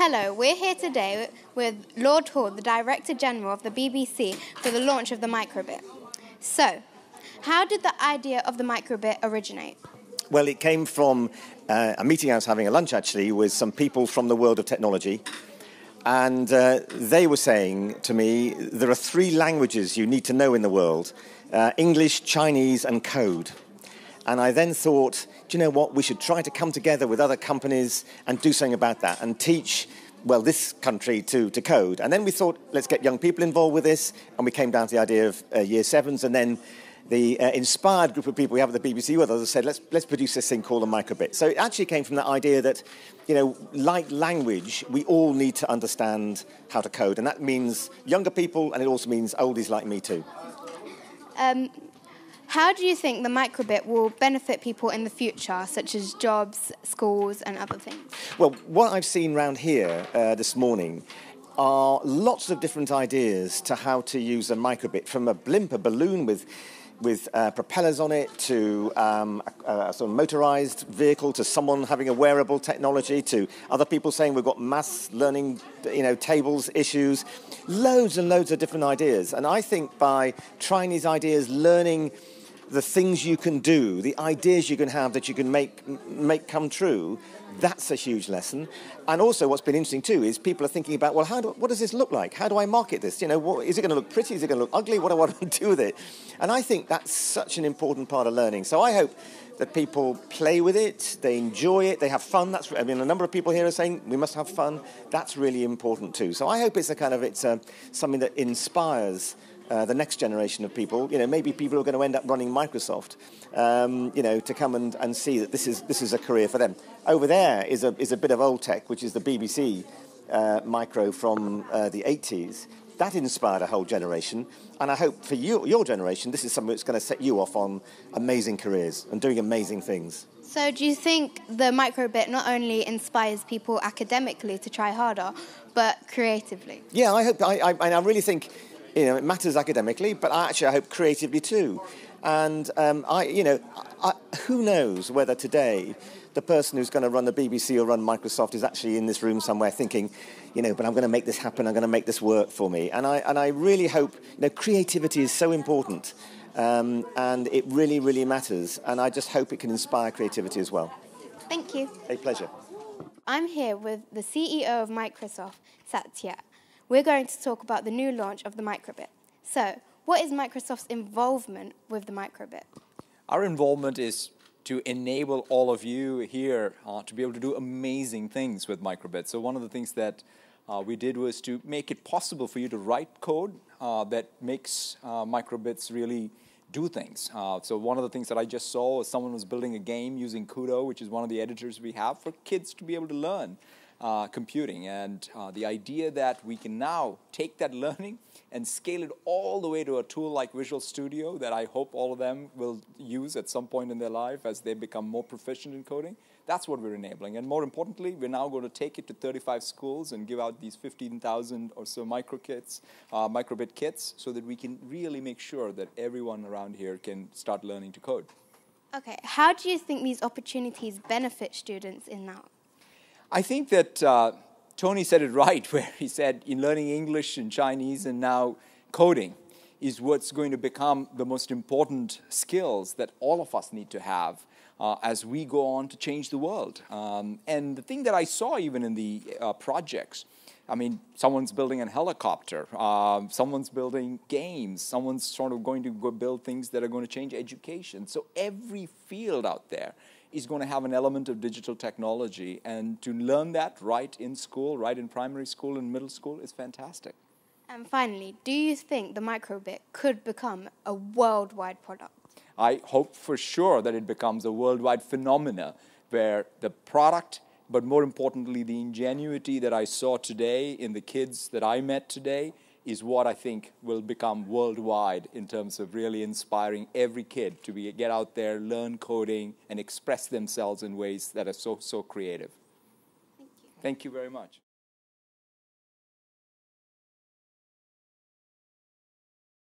Hello, we're here today with Lord Hall, the Director General of the BBC, for the launch of the microbit. So, how did the idea of the microbit originate? Well, it came from a meeting I was having, a lunch actually, with some people from the world of technology. And they were saying to me, there are 3 languages you need to know in the world, English, Chinese and code. And I then thought, do you know what, we should try to come together with other companies and do something about that and teach, well, this country to code. And then we thought, let's get young people involved with this. And we came down to the idea of Year 7s. And then the inspired group of people we have at the BBC with us said, let's produce this thing called a microbit. So it actually came from that idea that, you know, like language, we all need to understand how to code. And that means younger people, and it also means oldies like me too. How do you think the microbit will benefit people in the future, such as jobs, schools and other things? Well, what I've seen around here this morning are lots of different ideas to how to use a microbit, from a blimp, a balloon with propellers on it, to a sort of motorized vehicle, to someone having a wearable technology, to other people saying we've got maths learning, tables issues, loads and loads of different ideas. And I think by trying these ideas, learning the things you can do, the ideas you can have that you can make come true, that's a huge lesson. And also what's been interesting too is people are thinking about, well, what does this look like? How do I market this? Is it going to look pretty? Is it going to look ugly? What do I want to do with it? And I think that's such an important part of learning. So I hope that people play with it, they enjoy it, they have fun. A number of people here are saying we must have fun. That's really important too. So I hope it's something that inspires the next generation of people. Maybe people who are going to end up running Microsoft, to come and see that this is a career for them. Over there is a bit of old tech, which is the BBC micro from the 80s. That inspired a whole generation, and I hope for your generation, this is something that's going to set you off on amazing careers and doing amazing things. So do you think the microbit not only inspires people academically to try harder, but creatively? Yeah, I hope. I really think it matters academically, but I hope creatively too. And who knows whether today the person who's going to run the BBC or run Microsoft is actually in this room somewhere thinking, but I'm going to make this happen, I'm going to make this work for me. And I really hope, creativity is so important, and it really, really matters. And I just hope it can inspire creativity as well. Thank you. A pleasure. I'm here with the CEO of Microsoft, Satya. We're going to talk about the new launch of the microbit. So, what is Microsoft's involvement with the microbit? Our involvement is to enable all of you here to be able to do amazing things with microbit. So one of the things that we did was to make it possible for you to write code that makes microbits really do things. So one of the things that I just saw was someone was building a game using Kudo, which is one of the editors we have, for kids to be able to learn computing. And the idea that we can now take that learning and scale it all the way to a tool like Visual Studio that I hope all of them will use at some point in their life as they become more proficient in coding. That's what we're enabling. And more importantly, we're now going to take it to 35 schools and give out these 15,000 or so microbit kits, so that we can really make sure that everyone around here can start learning to code. Okay, how do you think these opportunities benefit students in that? I think that Tony said it right, where he said in learning English and Chinese and now coding is what's going to become the most important skills that all of us need to have as we go on to change the world. And the thing that I saw even in the projects, someone's building a helicopter, someone's building games, someone's sort of going to go build things that are going to change education. So every field out there is going to have an element of digital technology, and to learn that right in school, right in primary school and middle school is fantastic. And finally, do you think the microbit could become a worldwide product? I hope for sure that it becomes a worldwide phenomena where the product, but more importantly the ingenuity that I saw today in the kids that I met today, is what I think will become worldwide in terms of really inspiring every kid to get out there, learn coding, and express themselves in ways that are so creative. Thank you. Thank you very much.